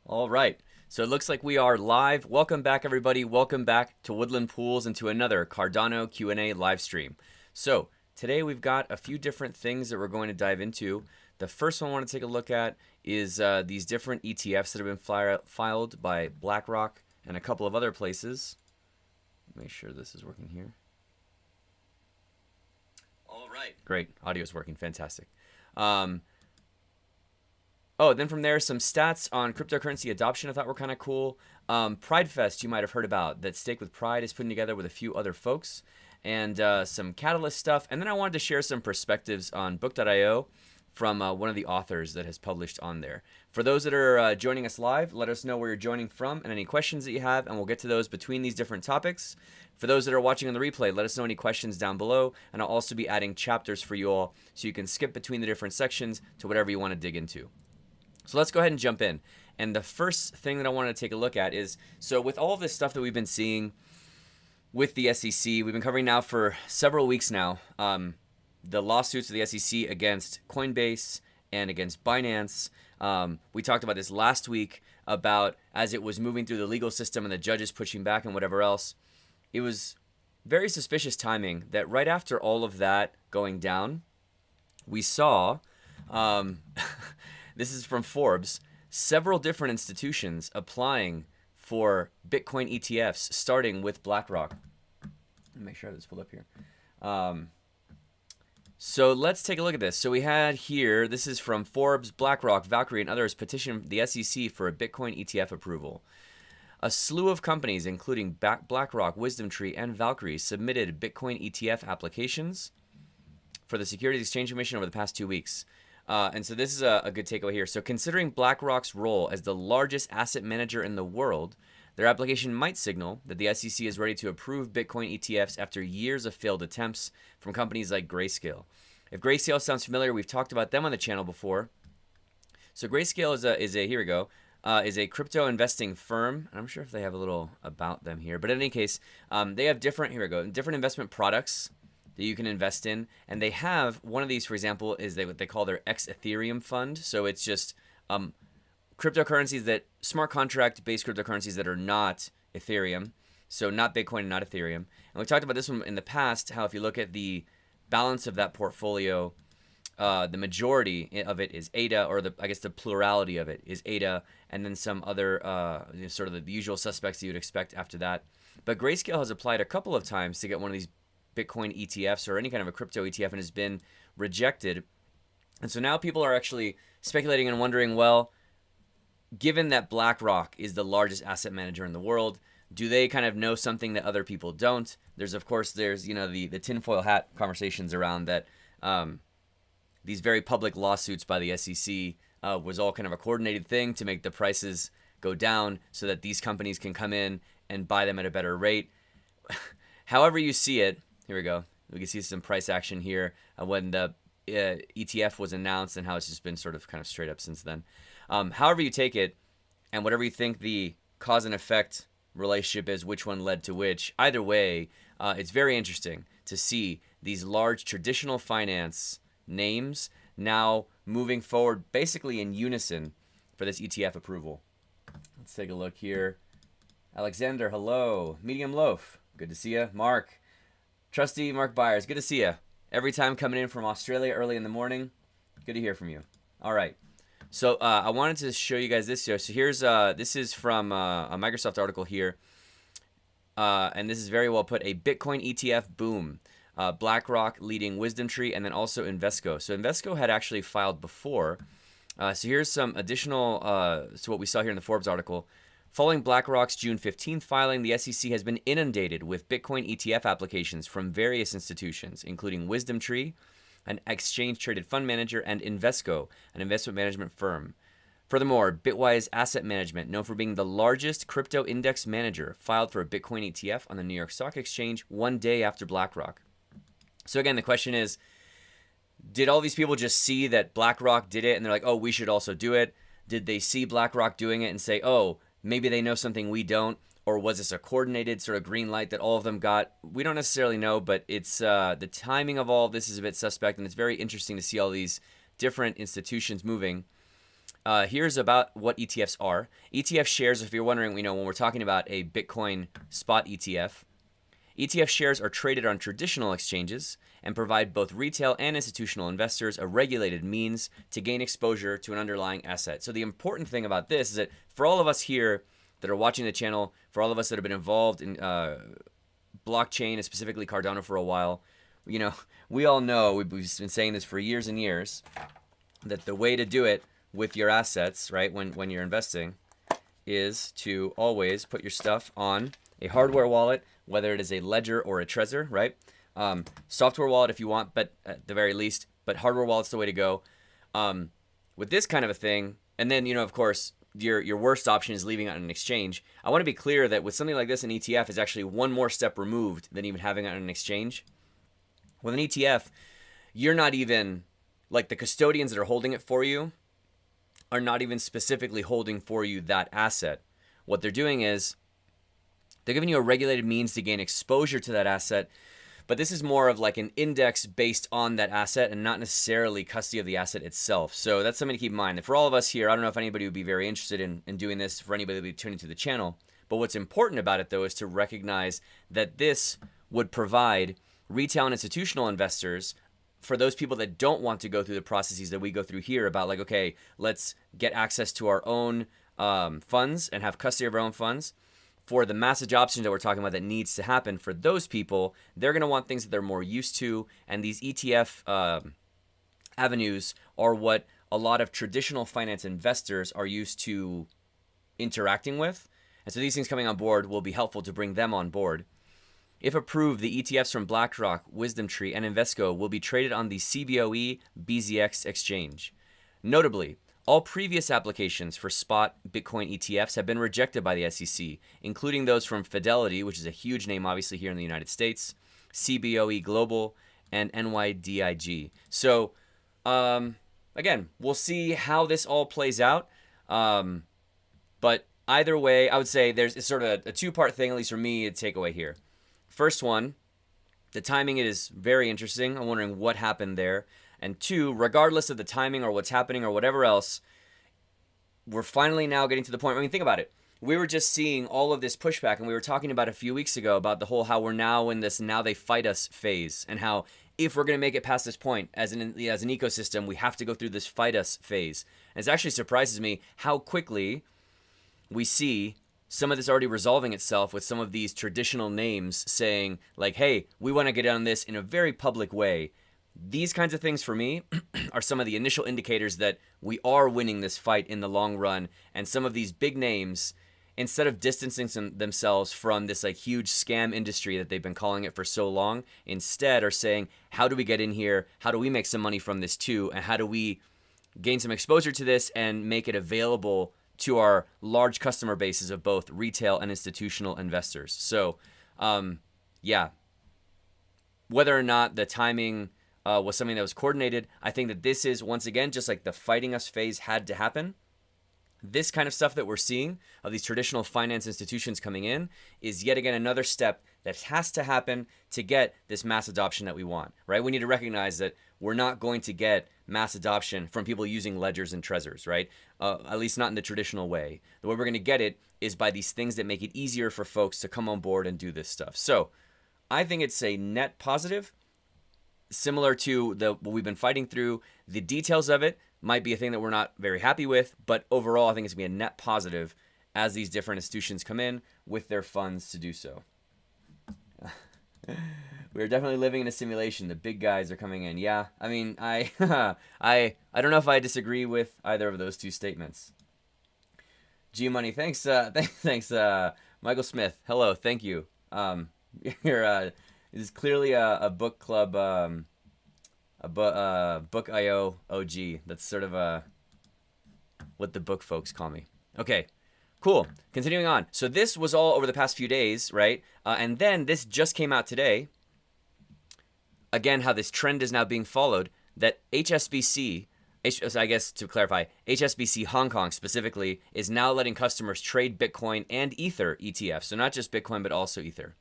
All right. So it looks like we are live. Welcome back, everybody. Welcome back to Woodland Pools and to another Cardano Q&A live stream. So today we've got a few different things that we're going to dive into. The first one I want to take a look at is these different ETFs that have been filed by BlackRock and a couple of other places. Make sure this is working here. All right. Great. Audio is working. Fantastic. Then from there, some stats on cryptocurrency adoption I thought were kind of cool. Pride Fest, you might have heard about, that Stake with Pride is putting together with a few other folks, and some Catalyst stuff. And then I wanted to share some perspectives on book.io from one of the authors that has published on there. For those that are joining us live, let us know where you're joining from and any questions that you have, and we'll get to those between these different topics. For those that are watching on the replay, let us know any questions down below, and I'll also be adding chapters for you all so you can skip between the different sections to whatever you want to dig into. So let's go ahead and jump in. And the first thing that I want to take a look at is, so with all of this stuff that we've been seeing with the SEC, we've been covering now for several weeks now, the lawsuits of the SEC against Coinbase and against Binance. We talked about this last week about as it was moving through the legal system and the judges pushing back and whatever else. It was very suspicious timing that right after all of that going down, we saw... This is from Forbes, several different institutions applying for Bitcoin ETFs, starting with BlackRock. Let me make sure I have this pulled up here. So let's take a look at this. So we had here, this is from Forbes, BlackRock, Valkyrie, and others petitioned the SEC for a Bitcoin ETF approval. A slew of companies, including BlackRock, WisdomTree, and Valkyrie, submitted Bitcoin ETF applications for the Securities Exchange Commission over the past 2 weeks. And so this is a good takeaway here. So considering BlackRock's role as the largest asset manager in the world, their application might signal that the SEC is ready to approve Bitcoin ETFs after years of failed attempts from companies like Grayscale. If Grayscale sounds familiar, we've talked about them on the channel before. So Grayscale is a crypto investing firm. I'm not sure if they have a little about them here, but in any case, they have different investment products that you can invest in, and they have one of these, for example, is what they call their X Ethereum fund. So it's just cryptocurrencies, that smart contract based cryptocurrencies that are not Ethereum, so not Bitcoin and not Ethereum. And we talked about this one in the past, how if you look at the balance of that portfolio, the majority of it is ADA, or I guess the plurality of it is ADA, and then some other sort of the usual suspects that you'd expect after that. But Grayscale has applied a couple of times to get one of these Bitcoin ETFs or any kind of a crypto ETF and has been rejected. And so now people are actually speculating and wondering, well, given that BlackRock is the largest asset manager in the world, do they kind of know something that other people don't? There's the tinfoil hat conversations around that these very public lawsuits by the SEC was all kind of a coordinated thing to make the prices go down so that these companies can come in and buy them at a better rate. However you see it, here we go. We can see some price action here when the ETF was announced and how it's just been sort of kind of straight up since then. However you take it, and whatever you think the cause and effect relationship is, which one led to which, either way, it's very interesting to see these large traditional finance names now moving forward basically in unison for this ETF approval. Let's take a look here. Alexander, hello. Medium Loaf, good to see you. Mark. Trusty Mark Byers, good to see you. Every time coming in from Australia early in the morning, good to hear from you. All right, so I wanted to show you guys this here. So here's this is from a Microsoft article here, and this is very well put. A Bitcoin ETF boom. BlackRock leading WisdomTree, and then also Invesco. So Invesco had actually filed before. So here's some additional to what we saw here in the Forbes article. Following BlackRock's June 15th filing, the SEC has been inundated with Bitcoin ETF applications from various institutions, including WisdomTree, an exchange-traded fund manager, and Invesco, an investment management firm. Furthermore, Bitwise Asset Management, known for being the largest crypto index manager, filed for a Bitcoin ETF on the New York Stock Exchange one day after BlackRock. So again, the question is, did all these people just see that BlackRock did it and they're like, oh, we should also do it? Did they see BlackRock doing it and say, oh, maybe they know something we don't? Or was this a coordinated sort of green light that all of them got? We don't necessarily know, but it's the timing of all of this is a bit suspect, and it's very interesting to see all these different institutions moving. here's about what ETFs are. ETF shares, if you're wondering, when we're talking about a Bitcoin spot ETF shares are traded on traditional exchanges and provide both retail and institutional investors a regulated means to gain exposure to an underlying asset. So the important thing about this is that for all of us here that are watching the channel, for all of us that have been involved in blockchain and specifically Cardano for a while, we all know, we've been saying this for years and years, that the way to do it with your assets, right, when you're investing, is to always put your stuff on a hardware wallet, whether it is a Ledger or a Trezor, right? Software wallet if you want, but at the very least, but hardware wallet's the way to go. With this kind of a thing, and then, of course, your worst option is leaving it on an exchange. I want to be clear that with something like this, an ETF is actually one more step removed than even having it on an exchange. With an ETF, you're not even, like the custodians that are holding it for you are not even specifically holding for you that asset. What they're doing is they're giving you a regulated means to gain exposure to that asset, but this is more of like an index based on that asset and not necessarily custody of the asset itself. So that's something to keep in mind. And for all of us here, I don't know if anybody would be very interested in doing this, for anybody that would be tuning to the channel, but what's important about it though is to recognize that this would provide retail and institutional investors, for those people that don't want to go through the processes that we go through here about like, okay, let's get access to our own funds and have custody of our own funds. For the mass adoption that we're talking about that needs to happen, for those people, they're going to want things that they're more used to. And these ETF avenues are what a lot of traditional finance investors are used to interacting with. And so these things coming on board will be helpful to bring them on board. If approved, the ETFs from BlackRock, WisdomTree, and Invesco will be traded on the CBOE BZX exchange. Notably, all previous applications for spot Bitcoin ETFs have been rejected by the SEC, including those from Fidelity, which is a huge name obviously here in the United States, CBOE Global, and NYDIG. So, again, we'll see how this all plays out. But either way, I would say it's sort of a two-part thing, at least for me, to take away here. First one, the timing is very interesting. I'm wondering what happened there. And two, regardless of the timing or what's happening or whatever else, we're finally now getting to the point. I mean, think about it. We were just seeing all of this pushback, and we were talking about a few weeks ago about the whole how we're now in this now they fight us phase, and how if we're going to make it past this point as an ecosystem, we have to go through this fight us phase. And it actually surprises me how quickly we see some of this already resolving itself with some of these traditional names saying like, hey, we want to get on this in a very public way. These kinds of things for me are some of the initial indicators that we are winning this fight in the long run. And some of these big names, instead of distancing themselves from this like huge scam industry that they've been calling it for so long, instead are saying, how do we get in here? How do we make some money from this too? And how do we gain some exposure to this and make it available to our large customer bases of both retail and institutional investors? So, yeah, whether or not the timing was something that was coordinated, I think that this is, once again, just like the fighting us phase had to happen. This kind of stuff that we're seeing of these traditional finance institutions coming in is yet again another step that has to happen to get this mass adoption that we want, right? We need to recognize that we're not going to get mass adoption from people using ledgers and Trezors, right? At least not in the traditional way. The way we're going to get it is by these things that make it easier for folks to come on board and do this stuff. So I think it's a net positive, similar to what we've been fighting through. The details of it might be a thing that we're not very happy with, but overall I think it's going to be a net positive as these different institutions come in with their funds to do so. We're definitely living in a simulation. The big guys are coming in. Yeah, I mean, I don't know if I disagree with either of those two statements. G-Money, thanks, thanks, Michael Smith. Hello, thank you. This is clearly a book club, book IO OG. That's sort of what the book folks call me. Okay, cool. Continuing on. So this was all over the past few days, right? And then this just came out today. Again, how this trend is now being followed, that HSBC, I guess to clarify, HSBC Hong Kong specifically is now letting customers trade Bitcoin and Ether ETFs. So not just Bitcoin, but also Ether.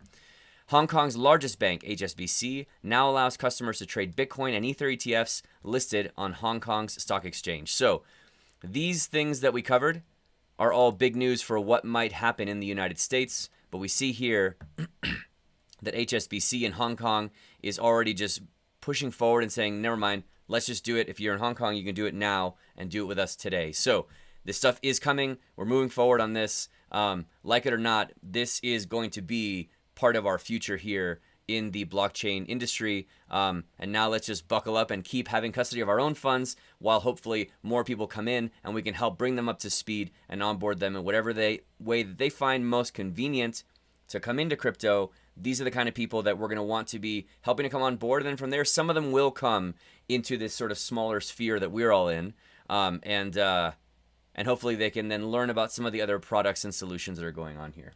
Hong Kong's largest bank, HSBC, now allows customers to trade Bitcoin and Ether ETFs listed on Hong Kong's stock exchange. So These things that we covered are all big news for what might happen in the United States, but we see here that HSBC in Hong Kong is already just pushing forward and saying, never mind, let's just do it. If you're in Hong Kong, you can do it now and do it with us today. So this stuff is coming. We're moving forward on this. Like it or not, this is going to be part of our future here in the blockchain industry. And now let's just buckle up and keep having custody of our own funds while hopefully more people come in and we can help bring them up to speed and onboard them in whatever way that they find most convenient to come into crypto. These are the kind of people that we're going to want to be helping to come on board. And then from there, some of them will come into this sort of smaller sphere that we're all in. And hopefully they can then learn about some of the other products and solutions that are going on here.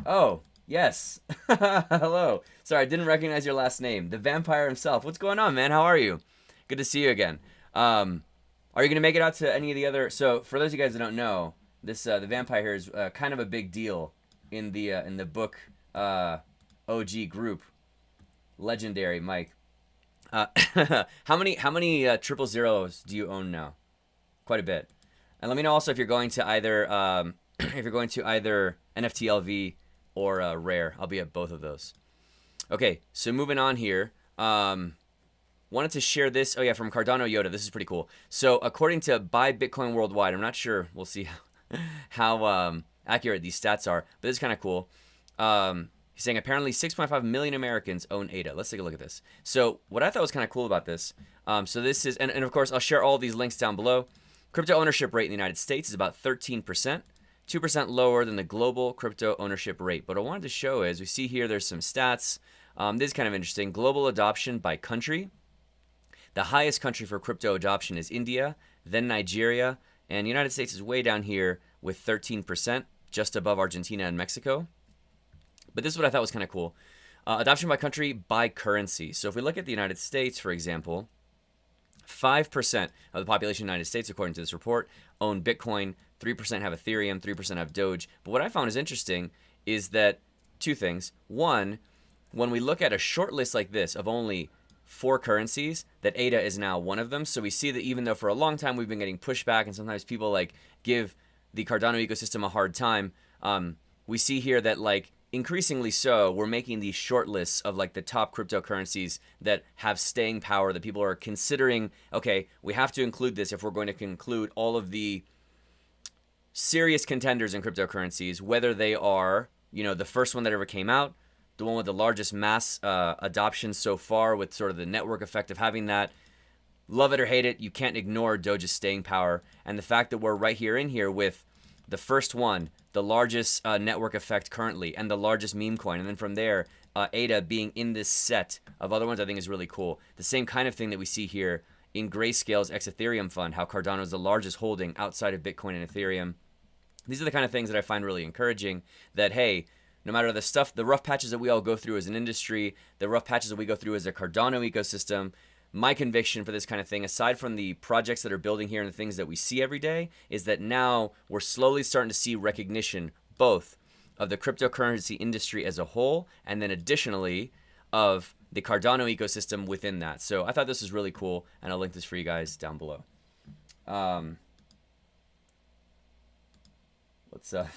Oh, yes. Hello. Sorry, I didn't recognize your last name. The vampire himself. What's going on, man? How are you? Good to see you again. Are you going to make it out to any of the other... So for those of you guys that don't know, this the vampire here is kind of a big deal in the book OG group. Legendary, Mike. How many triple zeros do you own now? Quite a bit. And let me know also if you're going to either NFTLV or Rare. I'll be at both of those. Okay, so moving on here. Wanted to share this. Oh yeah, from Cardano Yoda. This is pretty cool. So according to Buy Bitcoin Worldwide, I'm not sure. We'll see how accurate these stats are, but this is kind of cool. He's saying apparently 6.5 million Americans own ADA. Let's take a look at this. So what I thought was kind of cool about this. So this is, and of course I'll share all these links down below. Crypto ownership rate in the United States is about 13%, 2% lower than the global crypto ownership rate. But what I wanted to show is, we see here there's some stats. This is kind of interesting. Global adoption by country. The highest country for crypto adoption is India, then Nigeria, and the United States is way down here with 13%, just above Argentina and Mexico. But this is what I thought was kind of cool. Adoption by country by currency. So if we look at the United States, for example, 5% of the population of the United States, according to this report, own Bitcoin, 3% have Ethereum, 3% have Doge. But what I found is interesting is that two things. One, when we look at a short list like this of only 4 currencies, that ADA is now one of them. So we see that even though for a long time we've been getting pushback and sometimes people like give the Cardano ecosystem a hard time, we see here that like increasingly so, we're making these short lists of like the top cryptocurrencies that have staying power, that people are considering, okay, we have to include this if we're going to conclude all of the serious contenders in cryptocurrencies, whether they are, you know, the first one that ever came out, the one with the largest mass adoption so far with sort of the network effect of having that. Love it or hate it, you can't ignore Doge's staying power. And the fact that we're right here in here with the first one, the largest network effect currently, and the largest meme coin. And then from there, ADA being in this set of other ones, I think is really cool. The same kind of thing that we see here in Grayscale's X Ethereum fund, how Cardano is the largest holding outside of Bitcoin and Ethereum. These are the kind of things that I find really encouraging, that, hey, no matter the stuff, the rough patches that we all go through as an industry, the rough patches that we go through as a Cardano ecosystem, my conviction for this kind of thing, aside from the projects that are building here and the things that we see every day, is that now we're slowly starting to see recognition both of the cryptocurrency industry as a whole, and then additionally of the Cardano ecosystem within that. So I thought this was really cool, and I'll link this for you guys down below. What's up?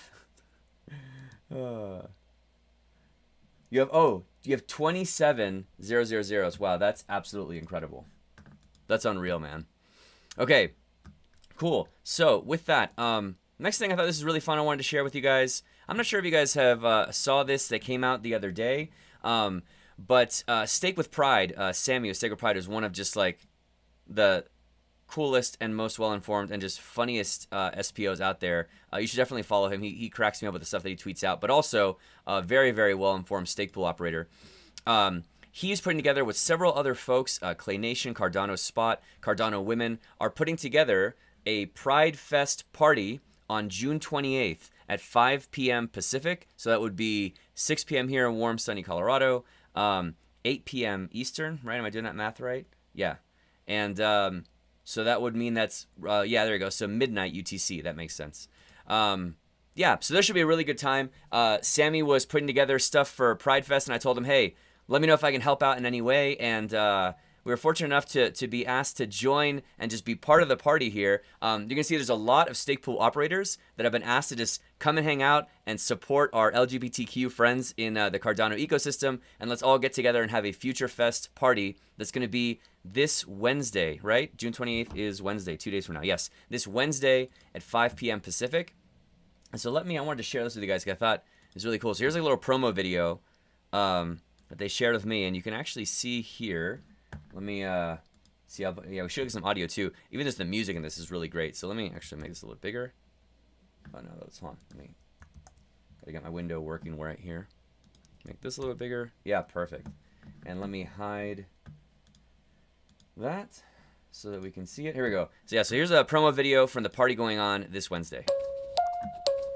You have 27 000s. Wow, that's absolutely incredible. That's unreal, man. Okay, cool. So with that, next thing, I thought this is really fun. I wanted to share with you guys. I'm not sure if you guys have saw this that came out the other day, but Stake with Pride, Sammy with Stake with Pride is one of just like the coolest and most well-informed and just funniest SPOs out there. You should definitely follow him. He cracks me up with the stuff that he tweets out, but also a very, very well-informed stake pool operator. He's putting together with several other folks, Clay Nation, Cardano Spot, Cardano Women, are putting together a Pride Fest party on June 28th at 5 p.m. Pacific. So that would be 6 p.m. here in warm, sunny Colorado, 8 p.m. Eastern, right? Am I doing that math right? Yeah. And so that would mean that's, yeah, there you go. So midnight UTC, that makes sense. Yeah, so there should be a really good time. Sammy was putting together stuff for Pride Fest, and I told him, hey, let me know if I can help out in any way. And we were fortunate enough to be asked to join and just be part of the party here. You can see there's a lot of stake pool operators that have been asked to just come and hang out and support our LGBTQ friends in the Cardano ecosystem. And let's all get together and have a Future Fest party that's going to be this Wednesday, right? June 28th is Wednesday, 2 days from now. Yes, this Wednesday at 5 p.m. Pacific. And so I wanted to share this with you guys because I thought it was really cool. So here's a little promo video that they shared with me, and you can actually see here. Let me see how, yeah, we should get some audio too. Even just the music in this is really great. So let me actually make this a little bigger. Oh no, that's on. Gotta get my window working right here. Make this a little bit bigger. Yeah, perfect. And let me hide that so that we can see it. Here we go. So yeah, so here's a promo video from the party going on this Wednesday.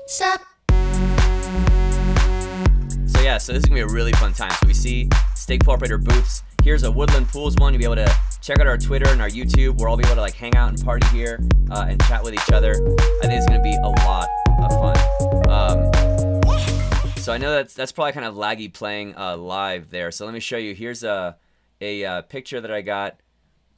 Sup? So yeah, so this is gonna be a really fun time. So we see stake pool operator booths. Here's a Woodland Pools one. You'll be able to check out our Twitter and our YouTube. We'll all be able to like hang out and party here and chat with each other. I think it's gonna be a lot of fun. So I know that's probably kind of laggy playing live there. So let me show you. Here's a picture that I got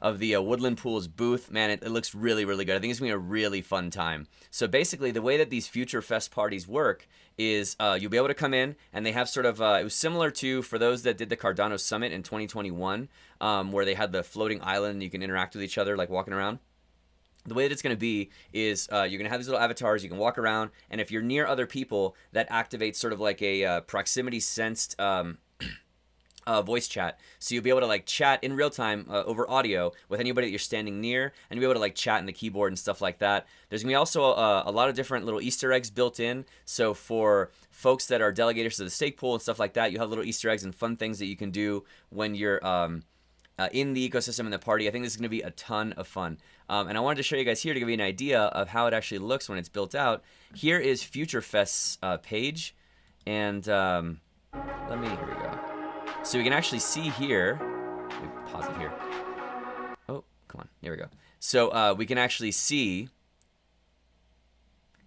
of the Woodland Pools booth. Man, it looks really, really good. I think it's going to be a really fun time. So basically, the way that these Future Fest parties work is you'll be able to come in, and they have sort of, it was similar to, for those that did the Cardano Summit in 2021, where they had the floating island, and you can interact with each other, like walking around. The way that it's going to be is you're going to have these little avatars. You can walk around, and if you're near other people, that activates sort of like a proximity sensed voice chat. So you'll be able to like chat in real time over audio with anybody that you're standing near, and you'll be able to like chat in the keyboard and stuff like that. There's gonna be also a lot of different little Easter eggs built in. So for folks that are delegators to the stake pool and stuff like that, you have little Easter eggs and fun things that you can do when you're in the ecosystem and the party. I think this is gonna be a ton of fun. And I wanted to show you guys here to give you an idea of how it actually looks when it's built out. Here is Future Fest's page, and here we go. So we can actually see here, let me pause it here. Oh, come on, there we go. So we can actually see,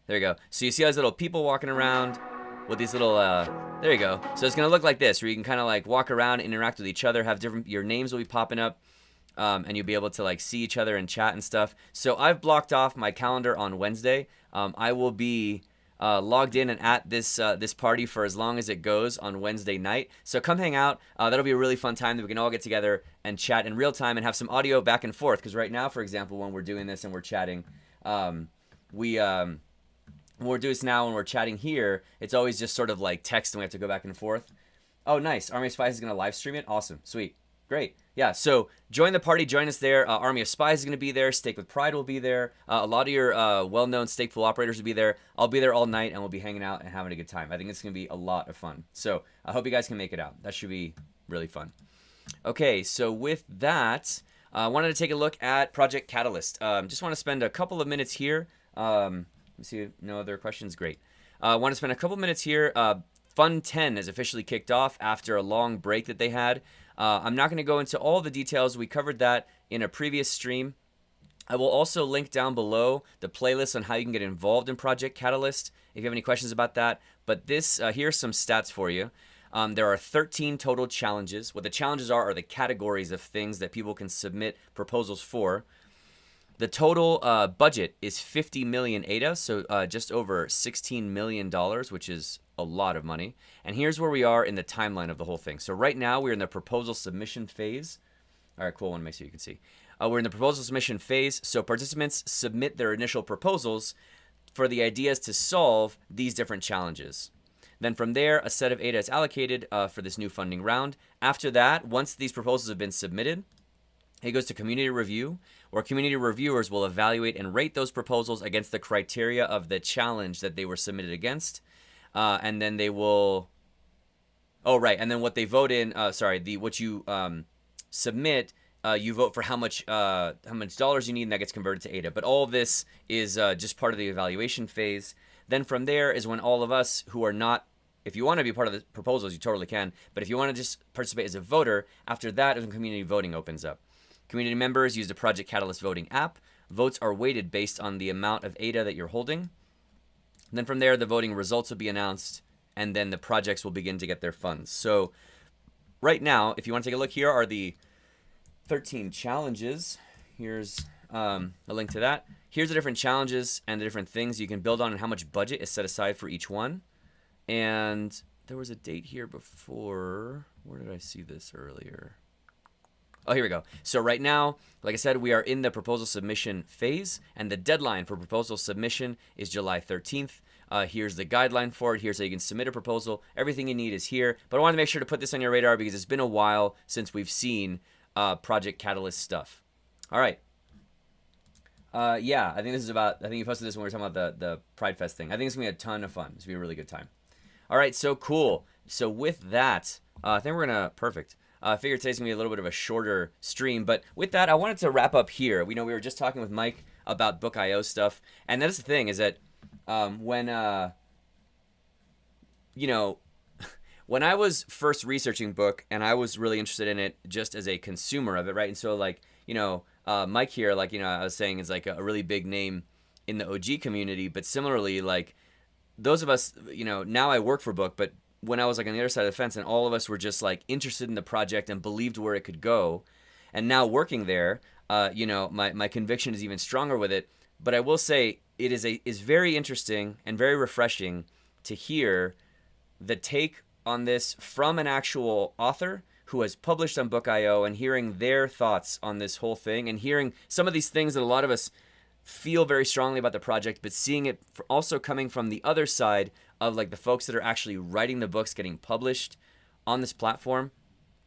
there we go. So you see all these little people walking around with these little, there you go. So it's gonna look like this, where you can kind of like walk around, interact with each other, have different, your names will be popping up, and you'll be able to like see each other and chat and stuff. So I've blocked off my calendar on Wednesday. I will be logged in and at this party for as long as it goes on Wednesday night. So come hang out. That'll be a really fun time that we can all get together and chat in real time and have some audio back and forth. Because right now, for example, when we're doing this and we're chatting, when we're doing this now and we're chatting here, it's always just sort of like text and we have to go back and forth. Oh, nice. Army of Spies is going to live stream it. Awesome. Sweet. Great. Yeah, so join the party, join us there. Army of Spies is going to be there. Stake with Pride will be there. A lot of your well-known stake pool operators will be there. I'll be there all night, and we'll be hanging out and having a good time. I think it's going to be a lot of fun. So I hope you guys can make it out. That should be really fun. Okay, so with that, I wanted to take a look at Project Catalyst. Just want to spend a couple of minutes here. Let me see, no other questions? Great. I want to spend a couple minutes here. Fund 10 has officially kicked off after a long break that they had. I'm not going to go into all the details. We covered that in a previous stream. I will also link down below the playlist on how you can get involved in Project Catalyst if you have any questions about that. But here's some stats for you. There are 13 total challenges. What the challenges are the categories of things that people can submit proposals for. The total budget is 50 million ADA, so just over $16 million, which is a lot of money. And here's where we are in the timeline of the whole thing. So right now we're in the proposal submission phase. All right, cool. I want to make sure you can see. We're in the proposal submission phase. So participants submit their initial proposals for the ideas to solve these different challenges. Then from there, a set of ADA is allocated for this new funding round. After that, once these proposals have been submitted, it goes to community review, where community reviewers will evaluate and rate those proposals against the criteria of the challenge that they were submitted against. And then they will, and then what they vote in, what you submit, you vote for how much dollars you need, and that gets converted to ADA. But all of this is just part of the evaluation phase. Then from there is when all of us who are not, if you want to be part of the proposals, you totally can. But if you want to just participate as a voter, after that is when community voting opens up. Community members use the Project Catalyst voting app. Votes are weighted based on the amount of ADA that you're holding. And then from there, the voting results will be announced, and then the projects will begin to get their funds. So right now, if you want to take a look, here are the 13 challenges. Here's a link to that. Here's the different challenges and the different things you can build on and how much budget is set aside for each one. And there was a date here before. Where did I see this earlier? Oh, here we go. So right now, like I said, we are in the proposal submission phase, and the deadline for proposal submission is July 13th. Here's the guideline for it. Here's how you can submit a proposal. Everything you need is here. But I wanted to make sure to put this on your radar because it's been a while since we've seen Project Catalyst stuff. All right. Yeah, I think this is about, I think you posted this when we were talking about the Pride Fest thing. I think it's going to be a ton of fun. It's going to be a really good time. All right, so cool. So with that, I think we're going to, perfect. I figured today's going to be a little bit of a shorter stream. But with that, I wanted to wrap up here. We were just talking with Mike about Book.io stuff. And that's the thing is that when I was first researching Book and I was really interested in it just as a consumer of it, right? And so Mike here, I was saying is like a really big name in the OG community, but similarly, like those of us, now I work for Book, but when I was like on the other side of the fence and all of us were just like interested in the project and believed where it could go. And now working there, my conviction is even stronger with it. But I will say it is very interesting and very refreshing to hear the take on this from an actual author who has published on Book.io and hearing their thoughts on this whole thing and hearing some of these things that a lot of us feel very strongly about the project, but seeing it also coming from the other side of like the folks that are actually writing the books getting published on this platform.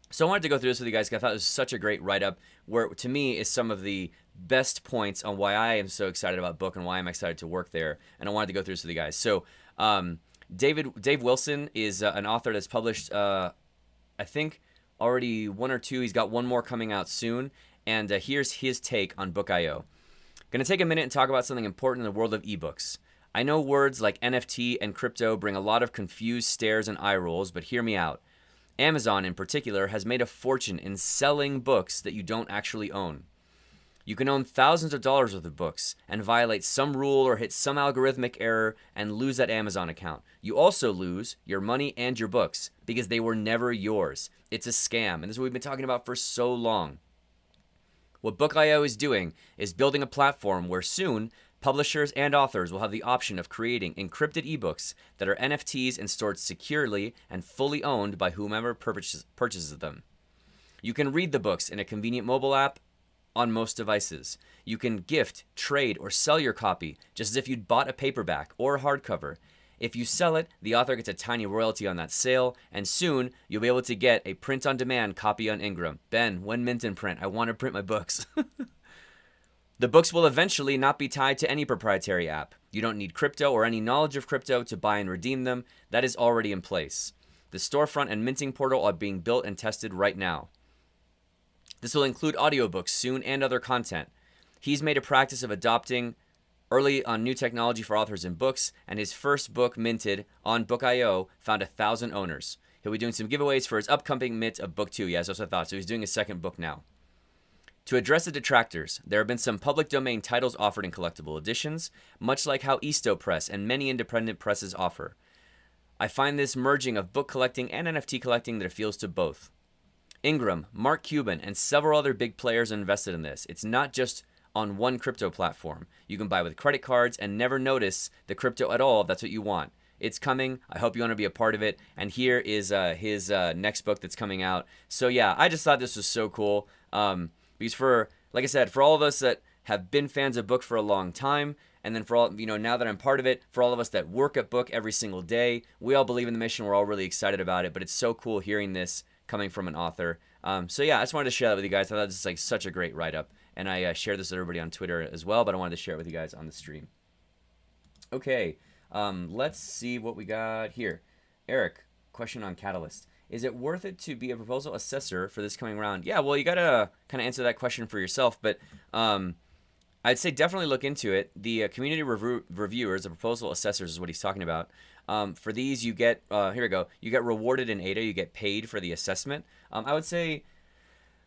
So I wanted to go through this with you guys because I thought it was such a great write-up where to me is some of the best points on why I am so excited about Book and why I'm excited to work there. And I wanted to go through this with you guys. So Dave Wilson is an author that's published, I think, already one or two. He's got one more coming out soon. And here's his take on Book.io. Going to take a minute and talk about something important in the world of ebooks. I know words like NFT and crypto bring a lot of confused stares and eye rolls, but hear me out. Amazon in particular has made a fortune in selling books that you don't actually own. You can own thousands of dollars worth of books and violate some rule or hit some algorithmic error and lose that Amazon account. You also lose your money and your books because they were never yours. It's a scam, and this is what we've been talking about for so long. What Book.io is doing is building a platform where soon publishers and authors will have the option of creating encrypted ebooks that are NFTs and stored securely and fully owned by whomever purchases them. You can read the books in a convenient mobile app on most devices. You can gift, trade, or sell your copy just as if you'd bought a paperback or a hardcover. If you sell it, the author gets a tiny royalty on that sale, and soon you'll be able to get a print-on-demand copy on Ingram. Ben, when mint in print? I want to print my books. The books will eventually not be tied to any proprietary app. You don't need crypto or any knowledge of crypto to buy and redeem them. That is already in place. The storefront and minting portal are being built and tested right now. This will include audiobooks soon and other content. He's made a practice of adopting early on new technology for authors and books, and his first book minted on Book.io found 1,000 owners. He'll be doing some giveaways for his upcoming mint of book 2. Yeah, that's what I thought. So he's doing a second book now. To address the detractors, there have been some public domain titles offered in collectible editions, much like how Easto Press and many independent presses offer. I find this merging of book collecting and NFT collecting that appeals to both. Ingram, Mark Cuban, and several other big players are invested in this. It's not just on one crypto platform. You can buy with credit cards and never notice the crypto at all if that's what you want. It's coming. I hope you want to be a part of it. And here is his next book that's coming out. So yeah, I just thought this was so cool. Because like I said, for all of us that have been fans of Book for a long time, and then for all, now that I'm part of it, for all of us that work at Book every single day, we all believe in the mission. We're all really excited about it. But it's so cool hearing this coming from an author. So yeah, I just wanted to share that with you guys. I thought this is like such a great write-up. And I shared this with everybody on Twitter as well, but I wanted to share it with you guys on the stream. Okay, let's see what we got here. Eric, question on Catalyst. Is it worth it to be a proposal assessor for this coming round? Yeah, well, you got to kind of answer that question for yourself, but I'd say definitely look into it. The community reviewers, the proposal assessors is what he's talking about. For these, you get, here we go, you get rewarded in ADA, you get paid for the assessment. I would say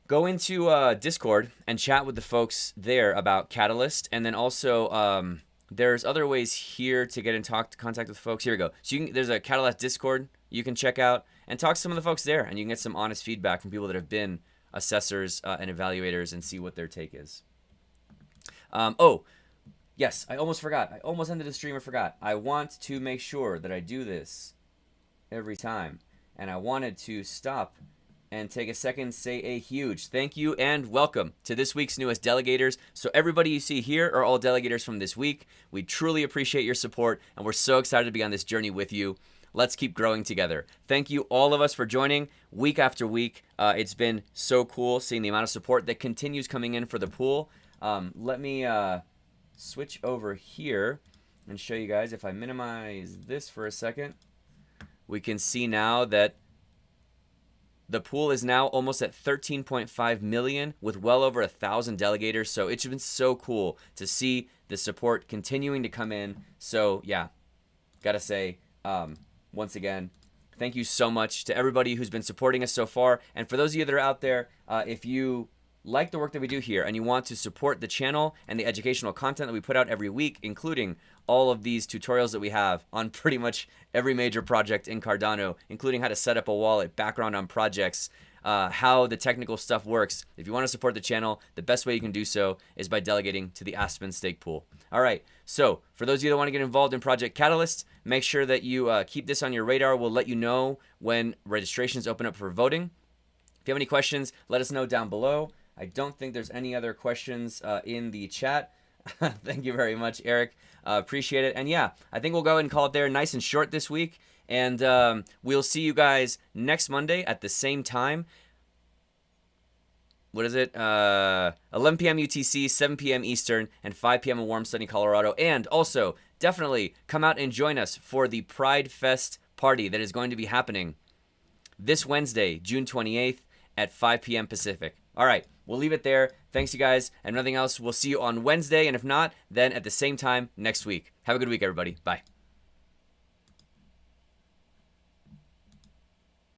go into Discord and chat with the folks there about Catalyst, and then also there's other ways here to get in contact with folks. Here we go. So there's a Catalyst Discord you can check out and talk to some of the folks there, and you can get some honest feedback from people that have been assessors and evaluators and see what their take is. Oh, yes, I almost forgot. I almost ended the stream and forgot. I want to make sure that I do this every time. And I wanted to stop and take a second, say a huge thank you and welcome to this week's newest delegators. So everybody you see here are all delegators from this week. We truly appreciate your support, and we're so excited to be on this journey with you. Let's keep growing together. Thank you, all of us, for joining week after week. It's been so cool seeing the amount of support that continues coming in for the pool. Let me switch over here and show you guys. If I minimize this for a second, we can see now that the pool is now almost at 13.5 million with well over 1,000 delegators. So it's been so cool to see the support continuing to come in. So yeah, gotta say, once again, thank you so much to everybody who's been supporting us so far. And for those of you that are out there, if you like the work that we do here and you want to support the channel and the educational content that we put out every week, including all of these tutorials that we have on pretty much every major project in Cardano, including how to set up a wallet, background on projects, how the technical stuff works. If you want to support the channel, the best way you can do so is by delegating to the ASPEN stake pool. All right, so for those of you that want to get involved in Project Catalyst, make sure that you keep this on your radar. We'll let you know when registrations open up for voting. If you have any questions, let us know down below. I don't think there's any other questions in the chat. Thank you very much, Eric. Appreciate it. And yeah, I think we'll go ahead and call it there, nice and short this week. And we'll see you guys next Monday at the same time. What is it? 11 p.m. UTC, 7 p.m. Eastern, and 5 p.m. in warm, sunny Colorado. And also, definitely come out and join us for the Pride Fest party that is going to be happening this Wednesday, June 28th at 5 p.m. Pacific. All right, we'll leave it there. Thanks, you guys. And nothing else, we'll see you on Wednesday. And if not, then at the same time next week. Have a good week, everybody. Bye.